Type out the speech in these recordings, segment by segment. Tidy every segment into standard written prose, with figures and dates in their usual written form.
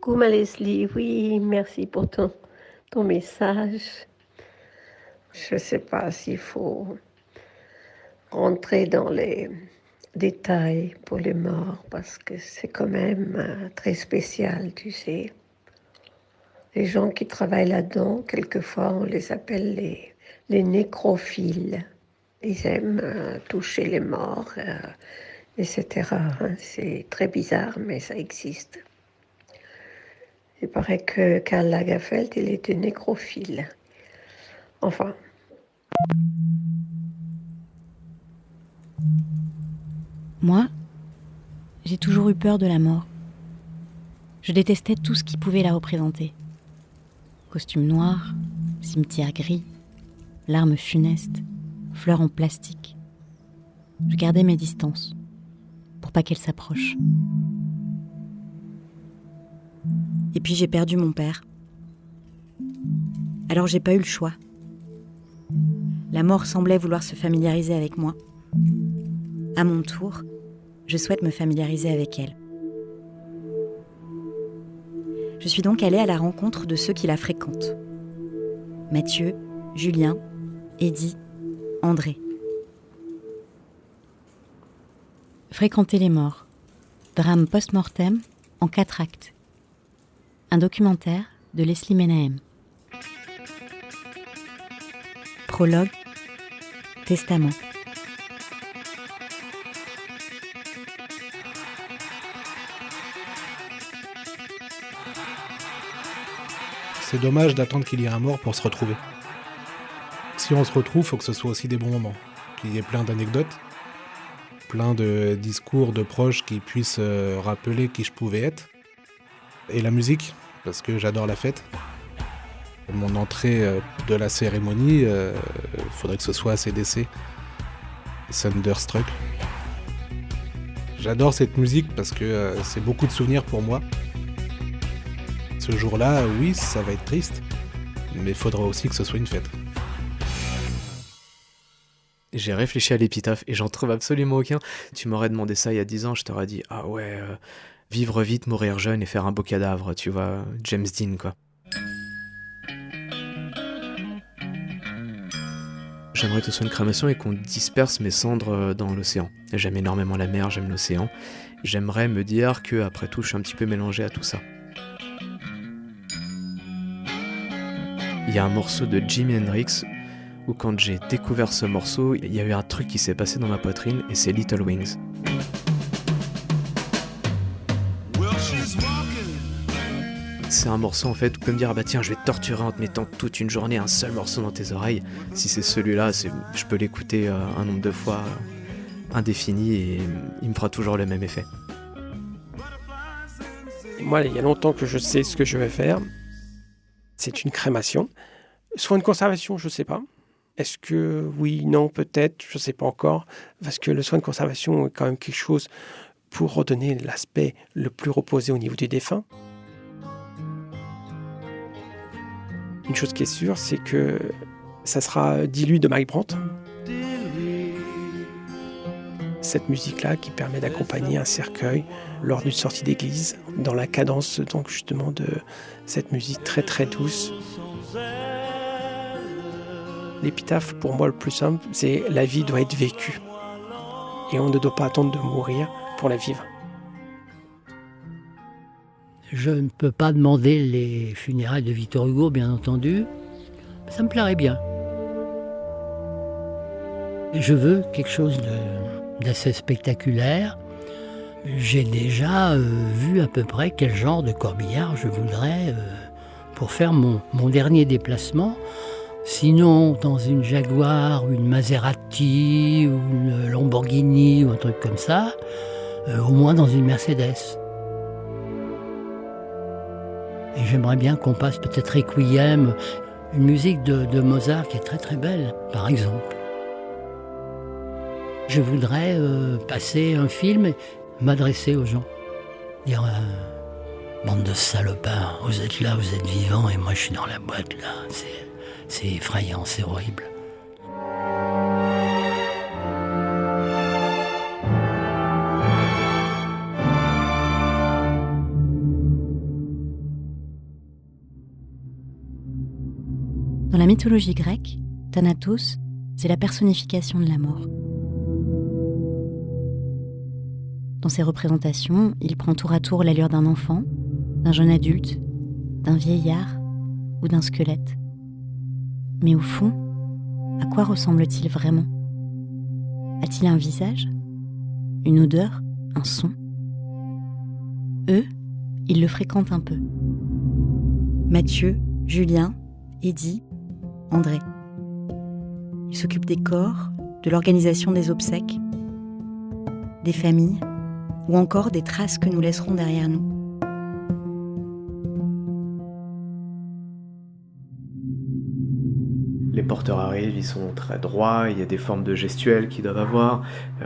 beaucoup, Leslie. Oui, merci pour ton message. Je ne sais pas s'il faut rentrer dans les détails pour les morts parce que c'est quand même très spécial, tu sais. Les gens qui travaillent là-dedans, quelquefois, on les appelle les nécrophiles. Ils aiment toucher les morts, etc. Hein. C'est très bizarre, mais ça existe. Il paraît que Karl Lagerfeld, il était nécrophile. Enfin. Moi, j'ai toujours eu peur de la mort. Je détestais tout ce qui pouvait la représenter. Costume noir, cimetière gris, larmes funestes, fleurs en plastique. Je gardais mes distances pour pas qu'elle s'approche. Et puis j'ai perdu mon père. Alors j'ai pas eu le choix. La mort semblait vouloir se familiariser avec moi. À mon tour, je souhaite me familiariser avec elle. Je suis donc allée à la rencontre de ceux qui la fréquentent. Mathieu, Julien, Eddy, André. Fréquenter les morts. Drame post-mortem en 4 actes. Un documentaire de Leslie Menahem. Prologue. Testament. C'est dommage d'attendre qu'il y ait un mort pour se retrouver. Si on se retrouve, il faut que ce soit aussi des bons moments. Qu'il y ait plein d'anecdotes, plein de discours de proches qui puissent rappeler qui je pouvais être. Et la musique, parce que j'adore la fête. Mon entrée de la cérémonie, faudrait que ce soit AC/DC, Thunderstruck. J'adore cette musique parce que c'est beaucoup de souvenirs pour moi. Ce jour-là, oui, ça va être triste, mais il faudra aussi que ce soit une fête. J'ai réfléchi à l'épitaphe et j'en trouve absolument aucun. Tu m'aurais demandé ça il y a 10 ans, je t'aurais dit « Ah ouais, vivre vite, mourir jeune et faire un beau cadavre, tu vois, James Dean, quoi. » J'aimerais que ce soit une crémation et qu'on disperse mes cendres dans l'océan. J'aime énormément la mer, j'aime l'océan. J'aimerais me dire que après tout, je suis un petit peu mélangé à tout ça. Il y a un morceau de Jimi Hendrix où quand j'ai découvert ce morceau, il y a eu un truc qui s'est passé dans ma poitrine et c'est Little Wings. C'est un morceau en fait où tu peux me dire ah bah tiens je vais te torturer en te mettant toute une journée un seul morceau dans tes oreilles. Si c'est celui-là, je peux l'écouter un nombre de fois indéfini et il me fera toujours le même effet. Moi il y a longtemps que je sais ce que je vais faire. C'est une crémation. Soin de conservation, je ne sais pas. Est-ce que oui, non, peut-être, je ne sais pas encore. Parce que le soin de conservation est quand même quelque chose pour redonner l'aspect le plus reposé au niveau du défunt. Une chose qui est sûre, c'est que ça sera dilué de Mike Brandt. Cette musique-là qui permet d'accompagner un cercueil lors d'une sortie d'église, dans la cadence donc justement de cette musique très très douce. L'épitaphe, pour moi, le plus simple, c'est la vie doit être vécue. Et on ne doit pas attendre de mourir pour la vivre. Je ne peux pas demander les funérailles de Victor Hugo, bien entendu. Ça me plairait bien. Je veux quelque chose d'assez spectaculaire. J'ai déjà vu à peu près quel genre de corbillard je voudrais pour faire mon dernier déplacement. Sinon, dans une Jaguar, une Maserati, ou une Lamborghini, ou un truc comme ça, au moins dans une Mercedes. Et j'aimerais bien qu'on passe peut-être Requiem, une musique de Mozart qui est très très belle, par exemple. Je voudrais passer un film et m'adresser aux gens. Dire, bande de salopards, vous êtes là, vous êtes vivants, et moi je suis dans la boîte là. C'est effrayant, c'est horrible. Dans la mythologie grecque, Thanatos, c'est la personnification de la mort. Dans ses représentations, il prend tour à tour l'allure d'un enfant, d'un jeune adulte, d'un vieillard ou d'un squelette. Mais au fond, à quoi ressemble-t-il vraiment ? A-t-il un visage ? Une odeur ? Un son ? Eux, ils le fréquentent un peu. Mathieu, Julien, Eddy, André. Ils s'occupent des corps, de l'organisation des obsèques, des familles, ou encore des traces que nous laisserons derrière nous. Les porteurs arrivent, ils sont très droits, il y a des formes de gestuelles qu'ils doivent avoir,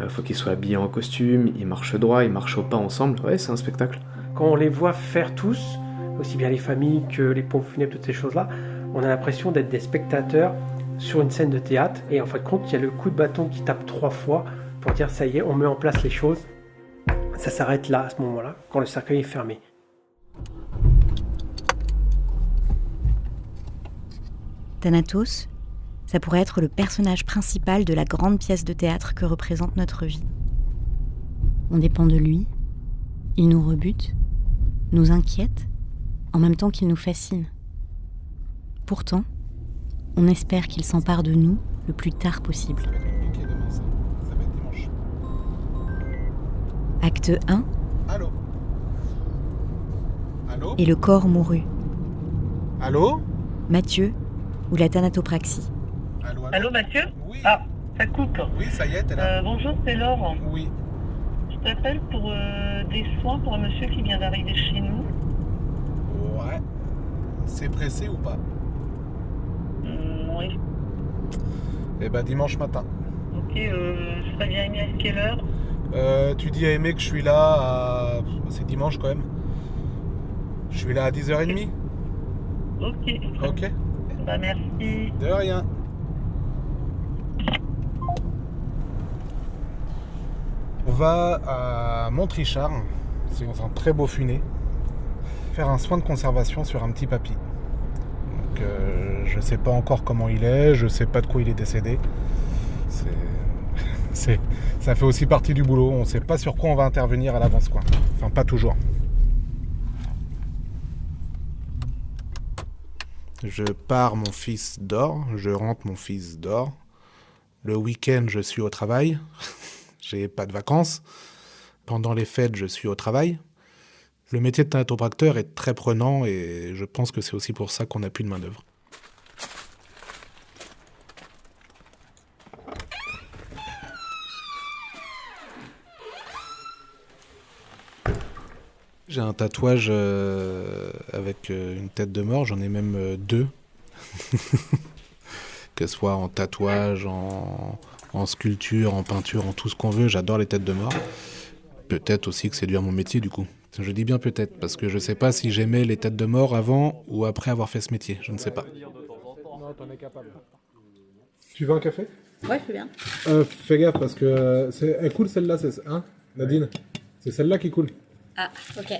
faut qu'ils soient habillés en costume, ils marchent droit, ils marchent au pas ensemble, ouais, c'est un spectacle. Quand on les voit faire tous, aussi bien les familles que les pompes funèbres, toutes ces choses-là, on a l'impression d'être des spectateurs sur une scène de théâtre. Et en fin de compte, il y a le coup de bâton qui tape 3 fois pour dire ça y est, on met en place les choses. Ça s'arrête là, à ce moment-là, quand le cercueil est fermé. Thanatos, ça pourrait être le personnage principal de la grande pièce de théâtre que représente notre vie. On dépend de lui, il nous rebute, nous inquiète, en même temps qu'il nous fascine. Pourtant, on espère qu'il s'empare de nous le plus tard possible. Acte 1. Allô ? Allô ? Et le corps mourut. Allô ? Mathieu ou la thanatopraxie. Allô, allô ? Allô Mathieu ? Oui. Ah, ça coupe. Oui, ça y est, t'es là. Bonjour, c'est Laure. Oui. Je t'appelle pour des soins pour un monsieur qui vient d'arriver chez nous. Ouais. C'est pressé ou pas ? Oui. Eh ben dimanche matin. Ok, je serais bien aimé à quelle heure ? Tu dis à Aimé que je suis là à... C'est dimanche quand même. Je suis là à 10h30. Ok. Ok. Bah merci. De rien. On va à Montrichard, c'est dans un très beau funé, faire un soin de conservation sur un petit papy. Donc je sais pas encore comment il est, je sais pas de quoi il est décédé. Ça fait aussi partie du boulot, on sait pas sur quoi on va intervenir à l'avance quoi. Enfin pas toujours. Je pars, mon fils dort, je rentre, mon fils dort. Le week-end, je suis au travail. J'ai pas de vacances. Pendant les fêtes, je suis au travail. Le métier de thanatopracteur est très prenant et je pense que c'est aussi pour ça qu'on n'a plus de main-d'œuvre. J'ai un tatouage avec une tête de mort, j'en ai même 2. Que ce soit en tatouage, en sculpture, en peinture, en tout ce qu'on veut, j'adore les têtes de mort. Peut-être aussi que c'est dû à mon métier du coup. Je dis bien peut-être, parce que je sais pas si j'aimais les têtes de mort avant ou après avoir fait ce métier, je ne sais pas. Non, t'en es capable. Tu veux un café ? Ouais, je veux bien. Fais gaffe parce que elle coule celle-là, hein Nadine ? C'est celle-là qui coule. Ah, ok.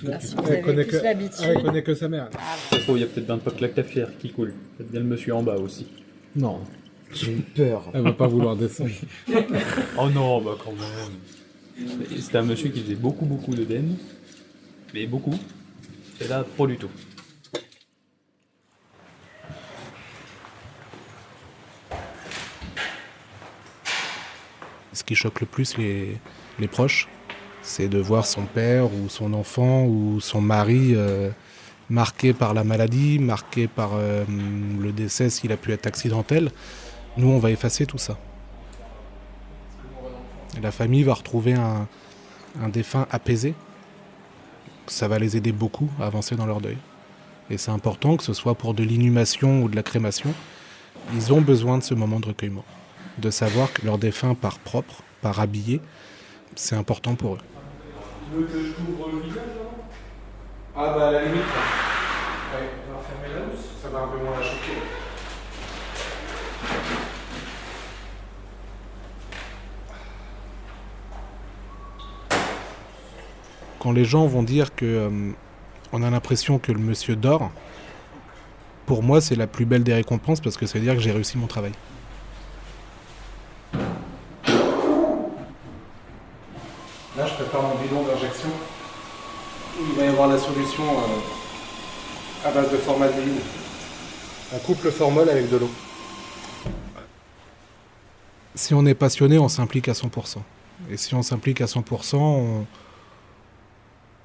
Merci, vous avez plus l'habitude. Elle connaît que sa mère. Ça se trouve, il y a peut-être d'un pote la cafetière qui coule. Peut-être bien le monsieur en bas aussi. Non. J'ai eu peur. Elle va pas vouloir descendre. Oh non, bah quand même. C'était un monsieur qui faisait beaucoup d'œdèmes. Mais beaucoup. Et là, pas du tout. Ce qui choque le plus les proches, c'est de voir son père ou son enfant ou son mari marqué par la maladie, marqué par le décès s'il a pu être accidentel. Nous, on va effacer tout ça. Et la famille va retrouver un défunt apaisé. Ça va les aider beaucoup à avancer dans leur deuil. Et c'est important que ce soit pour de l'inhumation ou de la crémation. Ils ont besoin de ce moment de recueillement. De savoir que leur défunt part propre, part habillé, c'est important pour eux. Tu veux que je couvre le visage là ? Ah bah à la limite, ouais, on va fermer la housse, ça va un peu moins la choquer. Quand les gens vont dire que on a l'impression que le monsieur dort, Pour moi, c'est la plus belle des récompenses parce que ça veut dire que j'ai réussi mon travail. Là, je prépare mon bidon d'injection. Il va y avoir la solution à base de formaldéhyde. On coupe le formol avec de l'eau. Si on est passionné, on s'implique à 100%. Et si on s'implique à 100%,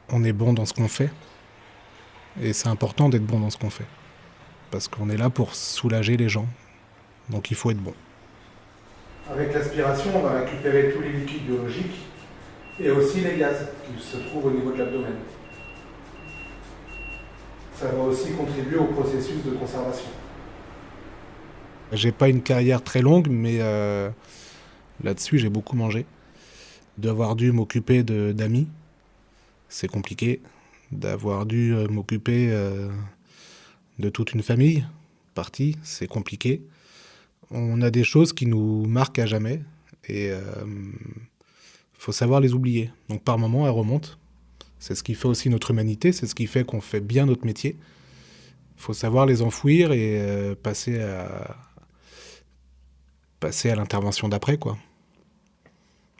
on est bon dans ce qu'on fait. Et c'est important d'être bon dans ce qu'on fait. Parce qu'on est là pour soulager les gens. Donc il faut être bon. Avec l'aspiration, on va récupérer tous les liquides biologiques et aussi les gaz qui se trouvent au niveau de l'abdomen. Ça va aussi contribuer au processus de conservation. J'ai pas une carrière très longue, mais là-dessus, j'ai beaucoup mangé. D'avoir dû m'occuper d'amis, c'est compliqué. D'avoir dû m'occuper de toute une famille partie, c'est compliqué. On a des choses qui nous marquent à jamais et faut savoir les oublier. Donc par moments, elles remontent. C'est ce qui fait aussi notre humanité, c'est ce qui fait qu'on fait bien notre métier. Il faut savoir les enfouir et passer à l'intervention d'après, quoi.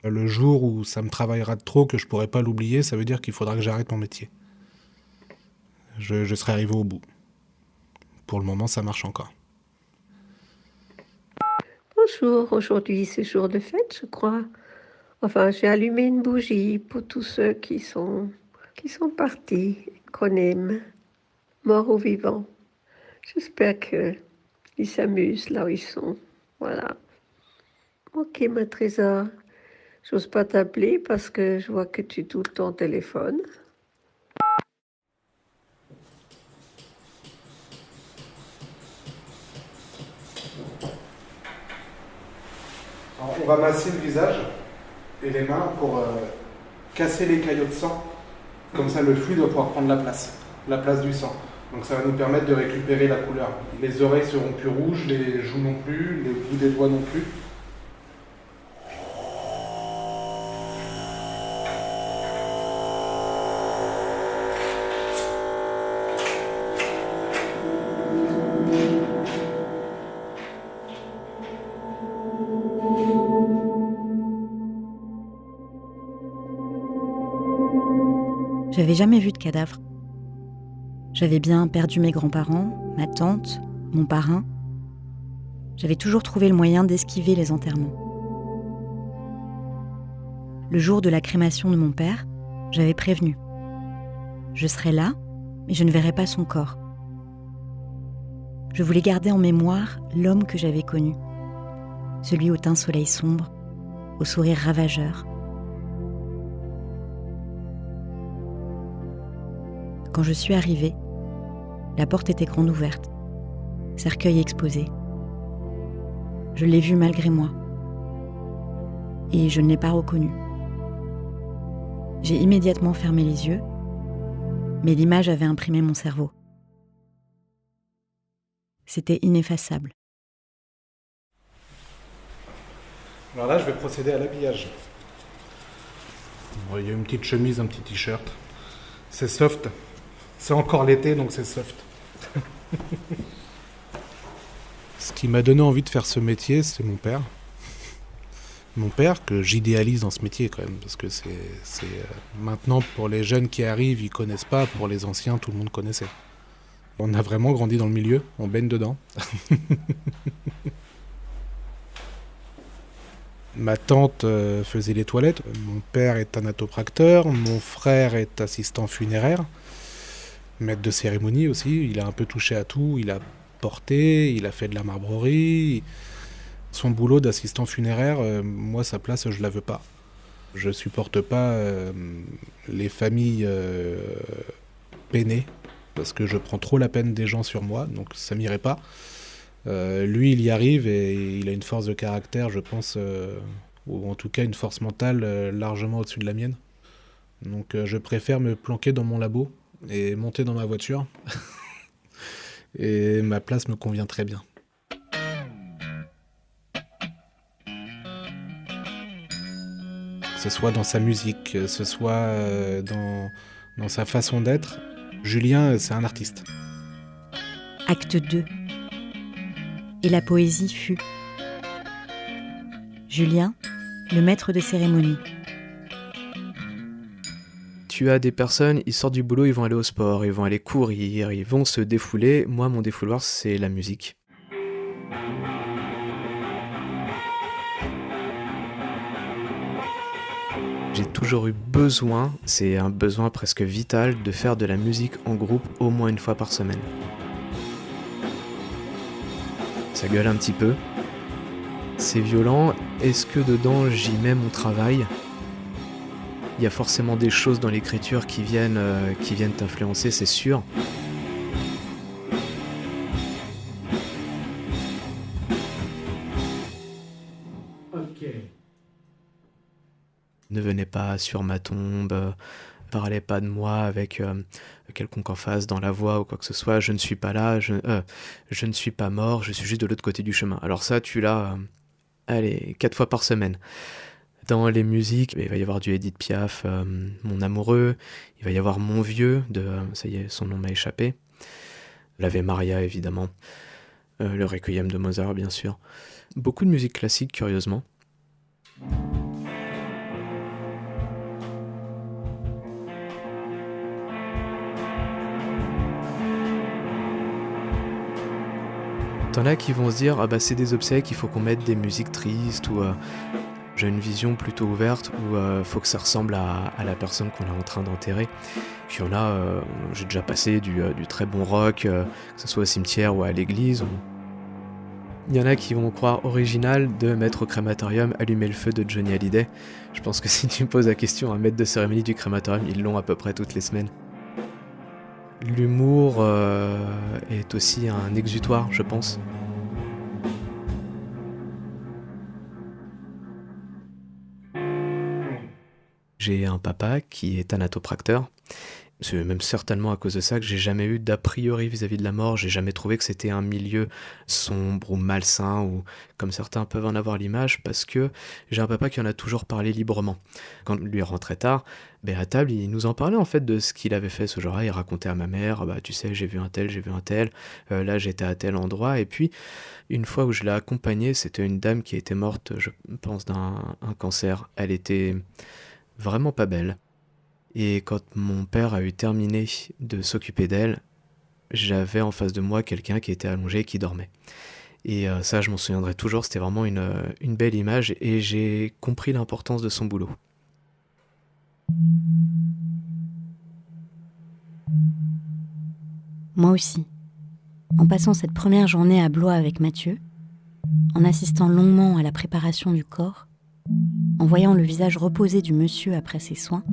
Le jour où ça me travaillera de trop, que je pourrai pas l'oublier, ça veut dire qu'il faudra que j'arrête mon métier. Je serai arrivé au bout. Pour le moment, ça marche encore. Bonjour, aujourd'hui c'est jour de fête, je crois. Enfin, j'ai allumé une bougie pour tous ceux qui sont partis, qu'on aime, morts ou vivants. J'espère qu'ils s'amusent là où ils sont. Voilà. Ok, ma trésor. J'ose pas t'appeler parce que je vois que tu es tout le temps au téléphone. Alors, on va masser le visage et les mains pour casser les caillots de sang. Comme ça, le fluide va pouvoir prendre la place du sang. Donc ça va nous permettre de récupérer la couleur. Les oreilles seront plus rouges, les joues non plus, les bouts des doigts non plus. J'avais jamais vu de cadavre. J'avais bien perdu mes grands-parents, ma tante, mon parrain. J'avais toujours trouvé le moyen d'esquiver les enterrements. Le jour de la crémation de mon père, j'avais prévenu. Je serai là, mais je ne verrai pas son corps. Je voulais garder en mémoire l'homme que j'avais connu, celui au teint soleil sombre, au sourire ravageur. Quand je suis arrivée, la porte était grande ouverte, cercueil exposé. Je l'ai vu malgré moi, et je ne l'ai pas reconnu. J'ai immédiatement fermé les yeux, mais l'image avait imprimé mon cerveau. C'était ineffaçable. Alors là, je vais procéder à l'habillage. Bon, il y a une petite chemise, un petit t-shirt. C'est soft. C'est encore l'été, donc c'est soft. Ce qui m'a donné envie de faire ce métier, c'est mon père. Mon père, que j'idéalise dans ce métier quand même, parce que c'est maintenant, pour les jeunes qui arrivent, ils connaissent pas, pour les anciens, tout le monde connaissait. On a vraiment grandi dans le milieu, on baigne dedans. Ma tante faisait les toilettes, mon père est thanatopracteur, mon frère est assistant funéraire, maître de cérémonie aussi, il a un peu touché à tout, il a porté, il a fait de la marbrerie. Son boulot d'assistant funéraire, moi sa place je la veux pas. Je supporte pas les familles peinées, parce que je prends trop la peine des gens sur moi, donc ça m'irait pas. Lui il y arrive et il a une force de caractère, je pense, ou en tout cas une force mentale largement au-dessus de la mienne. Donc je préfère me planquer dans mon labo et monter dans ma voiture. Et ma place me convient très bien. Que ce soit dans sa musique, que ce soit dans sa façon d'être, Julien, c'est un artiste. Acte 2. Et la poésie fut. Julien, le maître de cérémonie. Tu as des personnes, ils sortent du boulot, ils vont aller au sport, ils vont aller courir, ils vont se défouler. Moi, mon défouloir, c'est la musique. J'ai toujours eu besoin, c'est un besoin presque vital, de faire de la musique en groupe au moins une fois par semaine. Ça gueule un petit peu. C'est violent. Est-ce que dedans, j'y mets mon travail ? Il y a forcément des choses dans l'écriture qui viennent t'influencer, c'est sûr. Ok. Ne venez pas sur ma tombe, parlez pas de moi avec quelconque emphase dans la voix ou quoi que ce soit. Je ne suis pas là, je ne suis pas mort, je suis juste de l'autre côté du chemin. Alors ça, tu l'as, 4 fois par semaine. Dans les musiques, il va y avoir du Edith Piaf, Mon amoureux, il va y avoir Mon vieux, ça y est, son nom m'a échappé. L'Ave Maria, évidemment. Le Requiem de Mozart, bien sûr. Beaucoup de musique classique, curieusement. T'en as qui vont se dire, ah bah c'est des obsèques, il faut qu'on mette des musiques tristes, ou j'ai une vision plutôt ouverte, où faut que ça ressemble à la personne qu'on est en train d'enterrer. Puis il y en a, j'ai déjà passé du très bon rock, que ce soit au cimetière ou à l'église. Il y en a qui vont croire original de mettre au crématorium Allumer le feu de Johnny Hallyday. Je pense que si tu me poses la question à un maître de cérémonie du crématorium, ils l'ont à peu près toutes les semaines. L'humour est aussi un exutoire, je pense. J'ai un papa qui est thanatopracteur. C'est même certainement à cause de ça que j'ai jamais eu d'a priori vis-à-vis de la mort. J'ai jamais trouvé que c'était un milieu sombre ou malsain, ou comme certains peuvent en avoir l'image, parce que j'ai un papa qui en a toujours parlé librement. Quand lui rentrait tard, à table, il nous en parlait en fait de ce qu'il avait fait ce jour-là. Il racontait à ma mère, tu sais, j'ai vu un tel, là j'étais à tel endroit. Et puis, une fois où je l'ai accompagné, c'était une dame qui était morte, je pense, d'un cancer. Elle était vraiment pas belle. Et quand mon père a eu terminé de s'occuper d'elle, j'avais en face de moi quelqu'un qui était allongé et qui dormait. Et ça, je m'en souviendrai toujours, c'était vraiment une belle image, et j'ai compris l'importance de son boulot. Moi aussi. En passant cette première journée à Blois avec Mathieu, en assistant longuement à la préparation du corps, en voyant le visage reposé du monsieur après ses soins,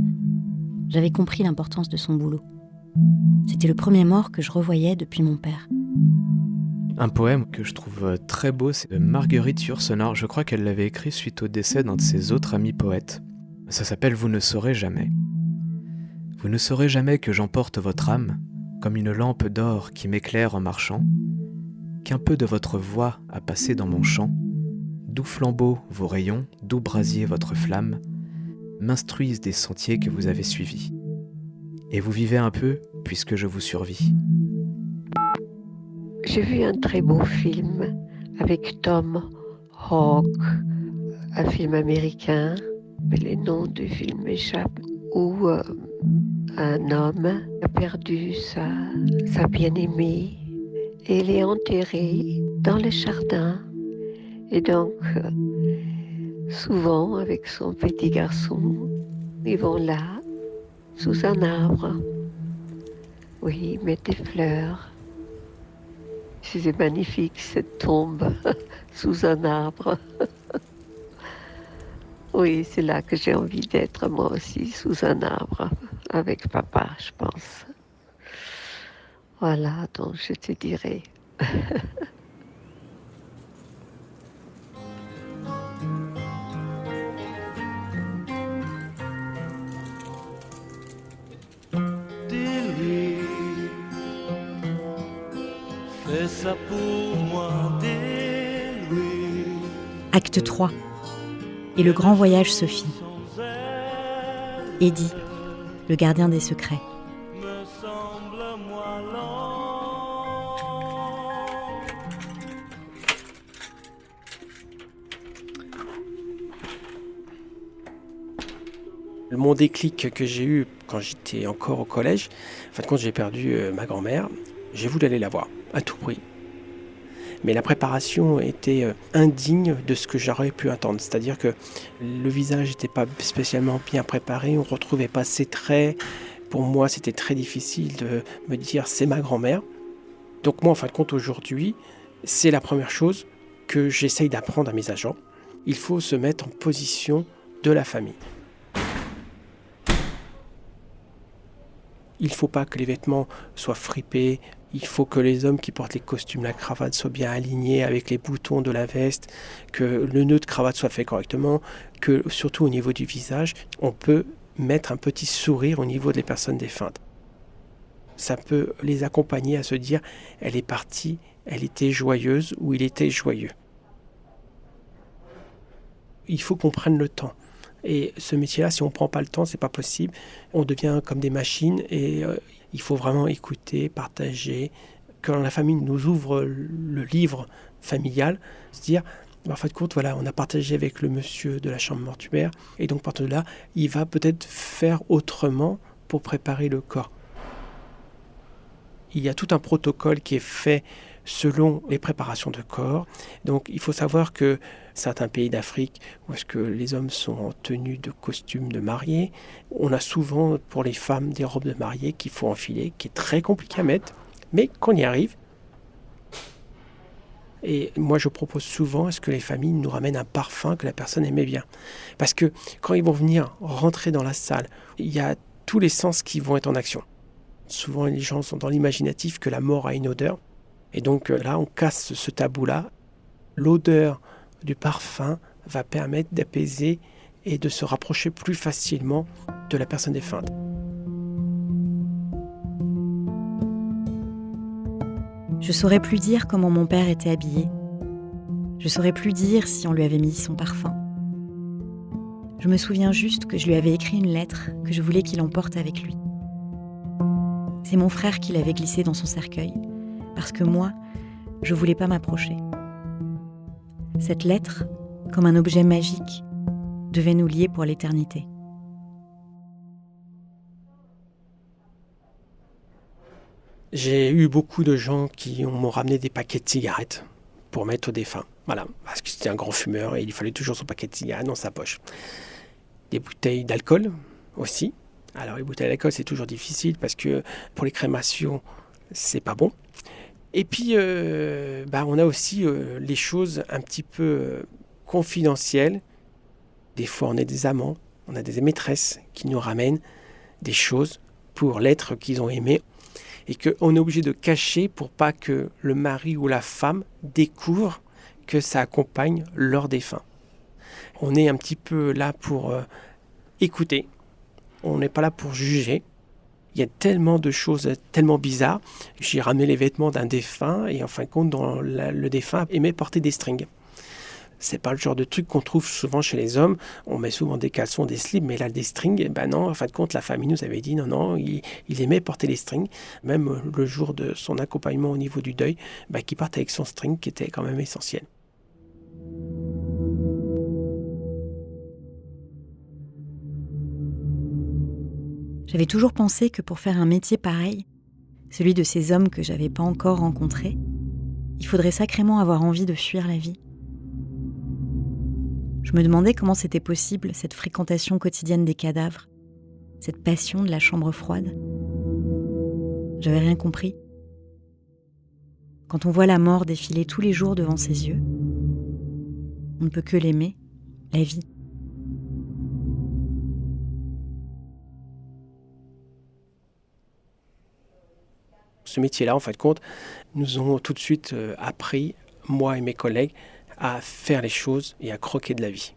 j'avais compris l'importance de son boulot. C'était le premier mort que je revoyais depuis mon père. Un poème que je trouve très beau, c'est de Marguerite Yourcenar. Je crois qu'elle l'avait écrit suite au décès d'un de ses autres amis poètes. Ça s'appelle « Vous ne saurez jamais ». Vous ne saurez jamais que j'emporte votre âme, comme une lampe d'or qui m'éclaire en marchant, qu'un peu de votre voix a passé dans mon chant, d'où flambeaux vos rayons, d'où brasier votre flamme, m'instruisent des sentiers que vous avez suivis. Et vous vivez un peu, puisque je vous survis. J'ai vu un très beau film avec Tom Hawk, un film américain, mais les noms du film m'échappent, où un homme a perdu sa bien-aimée et il est enterré dans le jardin. Et donc, souvent, avec son petit garçon, ils vont là, sous un arbre. Oui, ils mettent des fleurs. C'est magnifique, cette tombe sous un arbre. Oui, c'est là que j'ai envie d'être, moi aussi, sous un arbre, avec papa, je pense. Voilà, donc je te dirai. Fais ça pour moi, Acte 3. Et le grand voyage se fit. Eddie, le gardien des secrets. Mon déclic que j'ai eu quand j'étais encore au collège, en fin de compte, j'ai perdu ma grand-mère. J'ai voulu aller la voir, à tout prix. Mais la préparation était indigne de ce que j'aurais pu attendre. C'est-à-dire que le visage n'était pas spécialement bien préparé, on ne retrouvait pas ses traits. Pour moi, c'était très difficile de me dire « c'est ma grand-mère ». Donc moi, en fin de compte, aujourd'hui, c'est la première chose que j'essaye d'apprendre à mes agents. Il faut se mettre en position de la famille. Il ne faut pas que les vêtements soient fripés. Il faut que les hommes qui portent les costumes, la cravate soient bien alignés avec les boutons de la veste, que le nœud de cravate soit fait correctement, que surtout au niveau du visage, on peut mettre un petit sourire au niveau des personnes défuntes. Ça peut les accompagner à se dire « elle est partie, elle était joyeuse » ou « il était joyeux ». Il faut qu'on prenne le temps. Et ce métier-là, si on ne prend pas le temps, c'est pas possible. On devient comme des machines et il faut vraiment écouter, partager. Quand la famille nous ouvre le livre familial, se dire, en fin de compte, voilà, on a partagé avec le monsieur de la chambre mortuaire et donc partant de là, il va peut-être faire autrement pour préparer le corps. Il y a tout un protocole qui est fait selon les préparations de corps. Donc il faut savoir que certains pays d'Afrique où est-ce que les hommes sont en tenue de costume de mariée, on a souvent pour les femmes des robes de mariée qu'il faut enfiler, qui est très compliqué à mettre, mais qu'on y arrive. Et moi je propose souvent à ce que les familles nous ramènent un parfum que la personne aimait bien. Parce que quand ils vont venir rentrer dans la salle, il y a tous les sens qui vont être en action. Souvent les gens sont dans l'imaginatif que la mort a une odeur. Et donc là, on casse ce tabou-là. L'odeur du parfum va permettre d'apaiser et de se rapprocher plus facilement de la personne défunte. Je saurais plus dire comment mon père était habillé. Je saurais plus dire si on lui avait mis son parfum. Je me souviens juste que je lui avais écrit une lettre que je voulais qu'il emporte avec lui. C'est mon frère qui l'avait glissée dans son cercueil. Parce que moi, je voulais pas m'approcher. Cette lettre, comme un objet magique, devait nous lier pour l'éternité. J'ai eu beaucoup de gens qui m'ont ramené des paquets de cigarettes pour mettre au défunt. Voilà, parce que c'était un grand fumeur et il fallait toujours son paquet de cigarettes dans sa poche. Des bouteilles d'alcool aussi. Alors les bouteilles d'alcool, c'est toujours difficile parce que pour les crémations, c'est pas bon. Et puis, on a aussi les choses un petit peu confidentielles. Des fois, on a des amants, on a des maîtresses qui nous ramènent des choses pour l'être qu'ils ont aimé et qu'on est obligé de cacher pour pas que le mari ou la femme découvre que ça accompagne leur défunt. On est un petit peu là pour écouter, on n'est pas là pour juger. Il y a tellement de choses tellement bizarres. J'ai ramené les vêtements d'un défunt et en fin de compte, le défunt aimait porter des strings. C'est pas le genre de truc qu'on trouve souvent chez les hommes. On met souvent des caleçons, des slips, mais là, des strings, non, en fin de compte, la famille nous avait dit non, il aimait porter les strings. Même le jour de son accompagnement au niveau du deuil, qu'il parte avec son string qui était quand même essentiel. J'avais toujours pensé que pour faire un métier pareil, celui de ces hommes que j'avais pas encore rencontrés, il faudrait sacrément avoir envie de fuir la vie. Je me demandais comment c'était possible, cette fréquentation quotidienne des cadavres, cette passion de la chambre froide. J'avais rien compris. Quand on voit la mort défiler tous les jours devant ses yeux, on ne peut que l'aimer, la vie. Ce métier-là, en fin de compte, nous ont tout de suite appris, moi et mes collègues, à faire les choses et à croquer de la vie.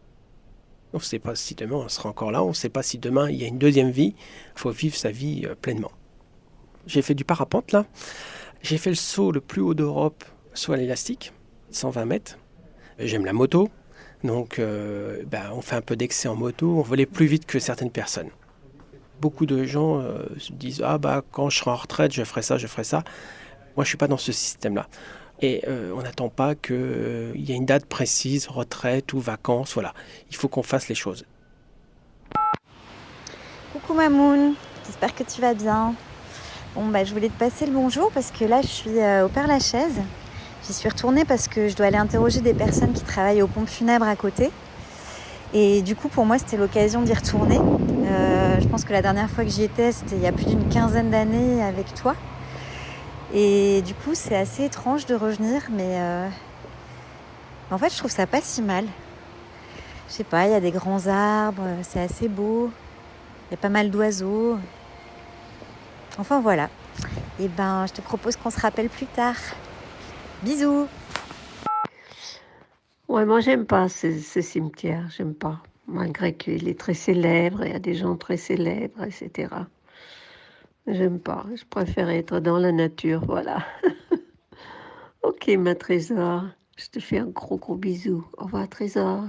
On ne sait pas si demain on sera encore là, on ne sait pas si demain il y a une deuxième vie, il faut vivre sa vie pleinement. J'ai fait du parapente là, j'ai fait le saut le plus haut d'Europe, saut à l'élastique, 120 mètres. J'aime la moto, donc on fait un peu d'excès en moto, on volait plus vite que certaines personnes. Beaucoup de gens se disent « quand je serai en retraite, je ferai ça, je ferai ça ». Moi, je ne suis pas dans ce système-là. Et on n'attend pas qu'il y ait une date précise, retraite ou vacances, voilà. Il faut qu'on fasse les choses. Coucou Mamoun, j'espère que tu vas bien. Bon je voulais te passer le bonjour parce que là je suis au Père-Lachaise. J'y suis retournée parce que je dois aller interroger des personnes qui travaillent aux pompes funèbres à côté. Et du coup pour moi c'était l'occasion d'y retourner. Je pense que la dernière fois que j'y étais c'était il y a plus d'une quinzaine d'années avec toi. Et du coup c'est assez étrange de revenir mais en fait je trouve ça pas si mal. Je sais pas, il y a des grands arbres, c'est assez beau. Il y a pas mal d'oiseaux. Enfin voilà. Et je te propose qu'on se rappelle plus tard. Bisous. Ouais, moi j'aime pas ce cimetière, j'aime pas. Malgré qu'il est très célèbre, il y a des gens très célèbres, etc. J'aime pas, je préfère être dans la nature, voilà. Ok ma Trésor, je te fais un gros bisou. Au revoir Trésor.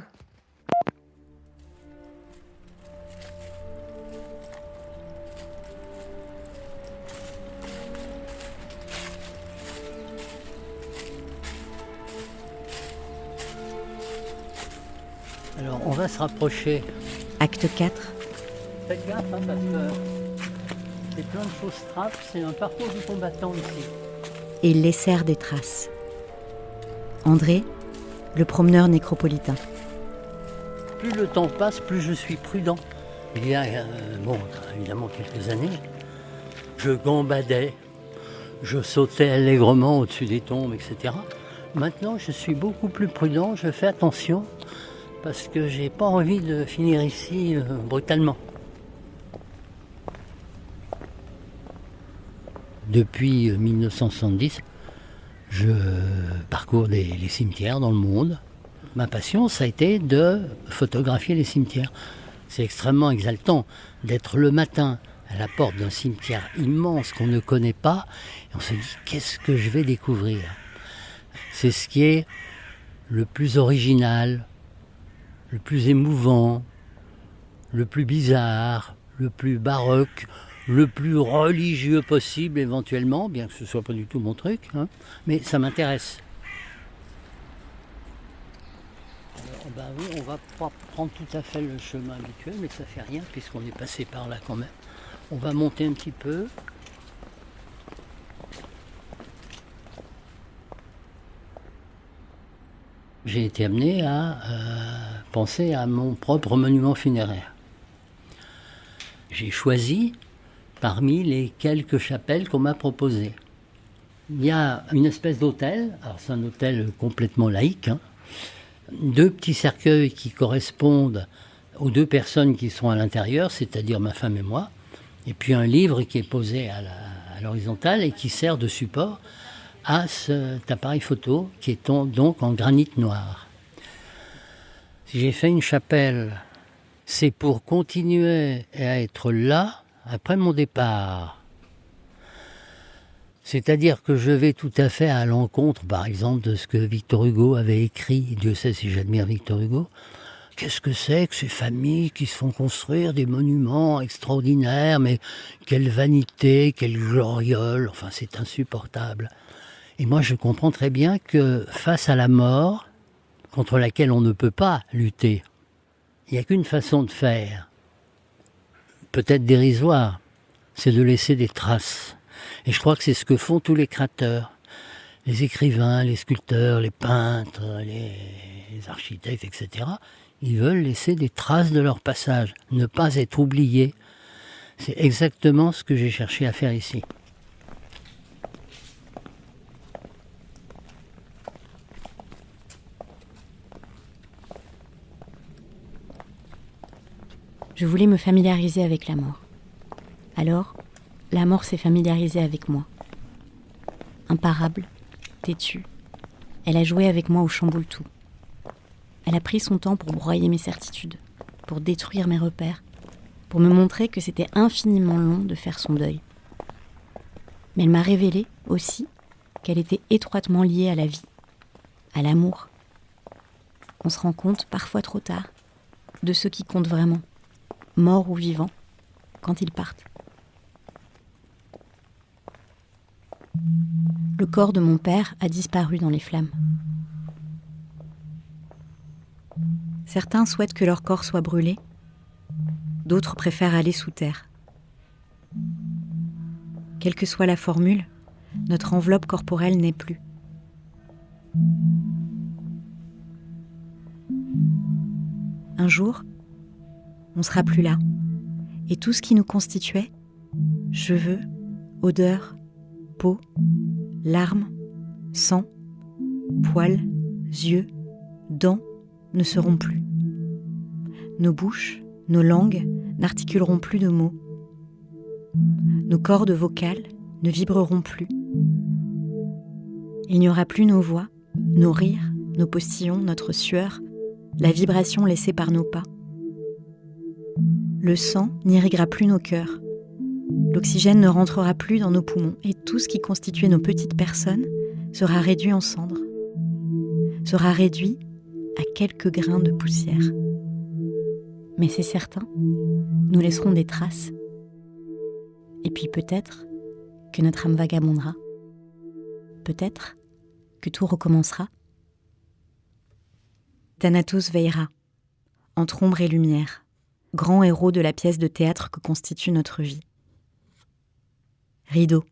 Alors, on va se rapprocher. Acte 4. Faites gaffe, parce que c'est plein de choses trappes. C'est un parcours du combattant ici. Et il laissèrent des traces. André, le promeneur nécropolitain. Plus le temps passe, plus je suis prudent. Il y a, évidemment quelques années, je gambadais, je sautais allègrement au-dessus des tombes, etc. Maintenant, je suis beaucoup plus prudent, je fais attention. Parce que j'ai pas envie de finir ici brutalement. Depuis 1970, je parcours les cimetières dans le monde. Ma passion, ça a été de photographier les cimetières. C'est extrêmement exaltant d'être le matin à la porte d'un cimetière immense qu'on ne connaît pas, et on se dit qu'est-ce que je vais découvrir. C'est ce qui est le plus original, le plus émouvant, le plus bizarre, le plus baroque, le plus religieux possible éventuellement, bien que ce ne soit pas du tout mon truc, mais ça m'intéresse. Alors, oui, on va pas prendre tout à fait le chemin habituel, mais ça fait rien puisqu'on est passé par là quand même. On va monter un petit peu. J'ai été amené à penser à mon propre monument funéraire. J'ai choisi parmi les quelques chapelles qu'on m'a proposées. Il y a une espèce d'autel, alors c'est un autel complètement laïque, 2 petits cercueils qui correspondent aux 2 personnes qui sont à l'intérieur, c'est-à-dire ma femme et moi, et puis un livre qui est posé à l'horizontale et qui sert de support à cet appareil photo qui est donc en granit noir. Si j'ai fait une chapelle, c'est pour continuer à être là après mon départ. C'est-à-dire que je vais tout à fait à l'encontre, par exemple, de ce que Victor Hugo avait écrit. Dieu sait si j'admire Victor Hugo. Qu'est-ce que c'est que ces familles qui se font construire des monuments extraordinaires, mais quelle vanité, quelle gloriole, enfin c'est insupportable. Et moi, je comprends très bien que face à la mort, contre laquelle on ne peut pas lutter, il n'y a qu'une façon de faire, peut-être dérisoire, c'est de laisser des traces. Et je crois que c'est ce que font tous les créateurs, les écrivains, les sculpteurs, les peintres, les architectes, etc. Ils veulent laisser des traces de leur passage, ne pas être oubliés. C'est exactement ce que j'ai cherché à faire ici. Je voulais me familiariser avec la mort. Alors, la mort s'est familiarisée avec moi. Imparable, têtue, elle a joué avec moi au chamboule-tout. Elle a pris son temps pour broyer mes certitudes, pour détruire mes repères, pour me montrer que c'était infiniment long de faire son deuil. Mais elle m'a révélé aussi qu'elle était étroitement liée à la vie, à l'amour. On se rend compte, parfois trop tard, de ceux qui comptent vraiment, morts ou vivants, quand ils partent. Le corps de mon père a disparu dans les flammes. Certains souhaitent que leur corps soit brûlé. D'autres préfèrent aller sous terre. Quelle que soit la formule, notre enveloppe corporelle n'est plus. Un jour, on sera plus là, et tout ce qui nous constituait, cheveux, odeurs, peau, larmes, sang, poils, yeux, dents, ne seront plus. Nos bouches, nos langues n'articuleront plus de mots. Nos cordes vocales ne vibreront plus. Il n'y aura plus nos voix, nos rires, nos postillons, notre sueur, la vibration laissée par nos pas. Le sang n'irriguera plus nos cœurs. L'oxygène ne rentrera plus dans nos poumons et tout ce qui constituait nos petites personnes sera réduit en cendres, sera réduit à quelques grains de poussière. Mais c'est certain, nous laisserons des traces. Et puis peut-être que notre âme vagabondera. Peut-être que tout recommencera. Thanatos veillera, entre ombre et lumière, grand héros de la pièce de théâtre que constitue notre vie. Rideau.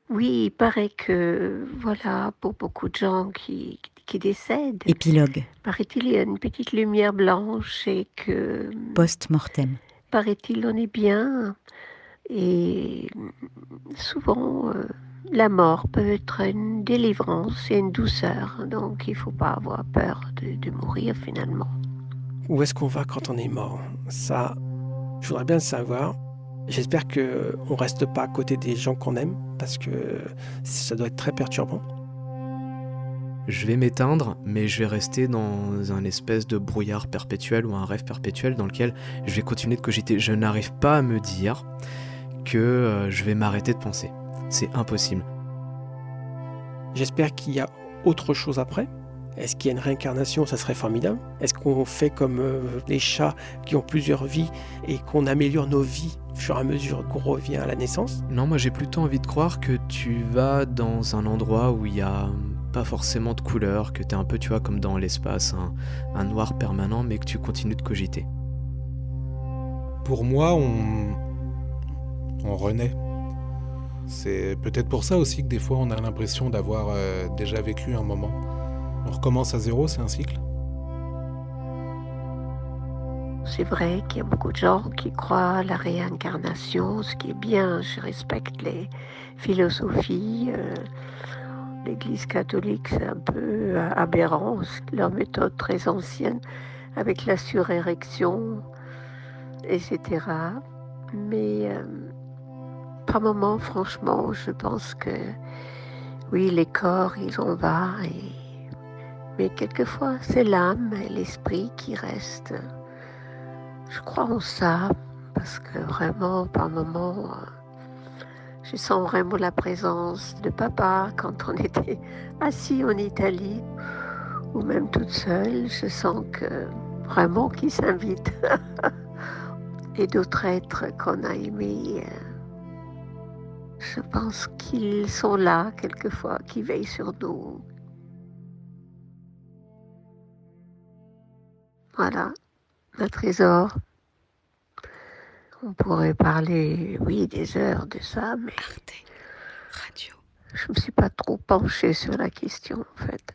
Oui, il paraît que, voilà, pour beaucoup de gens qui décèdent, Épilogue. paraît-il, il y a une petite lumière blanche et que, Post-mortem. paraît-il, on est bien. Et souvent, la mort peut être une délivrance et une douceur. Donc, il ne faut pas avoir peur de mourir finalement. Où est-ce qu'on va quand on est mort? Ça, je voudrais bien le savoir. J'espère qu'on ne reste pas à côté des gens qu'on aime, parce que ça doit être très perturbant. Je vais m'éteindre, mais je vais rester dans un espèce de brouillard perpétuel ou un rêve perpétuel dans lequel je vais continuer de cogiter. Je n'arrive pas à me dire que je vais m'arrêter de penser. C'est impossible. J'espère qu'il y a autre chose après. Est-ce qu'il y a une réincarnation? Ça serait formidable. Est-ce qu'on fait comme les chats qui ont plusieurs vies et qu'on améliore nos vies au fur et à mesure qu'on revient à la naissance? Non, moi j'ai plutôt envie de croire que tu vas dans un endroit où il n'y a pas forcément de couleur, que tu es un peu, tu vois, comme dans l'espace, un noir permanent, mais que tu continues de cogiter. Pour moi, on renaît. C'est peut-être pour ça aussi que des fois on a l'impression d'avoir déjà vécu un moment. On recommence à zéro, c'est un cycle. C'est vrai qu'il y a beaucoup de gens qui croient à la réincarnation, ce qui est bien. Je respecte les philosophies. L'Église catholique, c'est un peu aberrant, leur méthode très ancienne, avec la surérection, etc. Mais par moments, franchement, je pense que oui, les corps, ils en vont, mais quelquefois, c'est l'âme et l'esprit qui restent. Je crois en ça, parce que vraiment, par moments, je sens vraiment la présence de papa quand on était assis en Italie, ou même toute seule. Je sens que vraiment qu'il s'invite. Et d'autres êtres qu'on a aimés, je pense qu'ils sont là quelquefois, qui veillent sur nous. Voilà, un trésor. On pourrait parler, oui, des heures de ça, mais Arte Radio. je ne me suis pas trop penchée sur la question, en fait.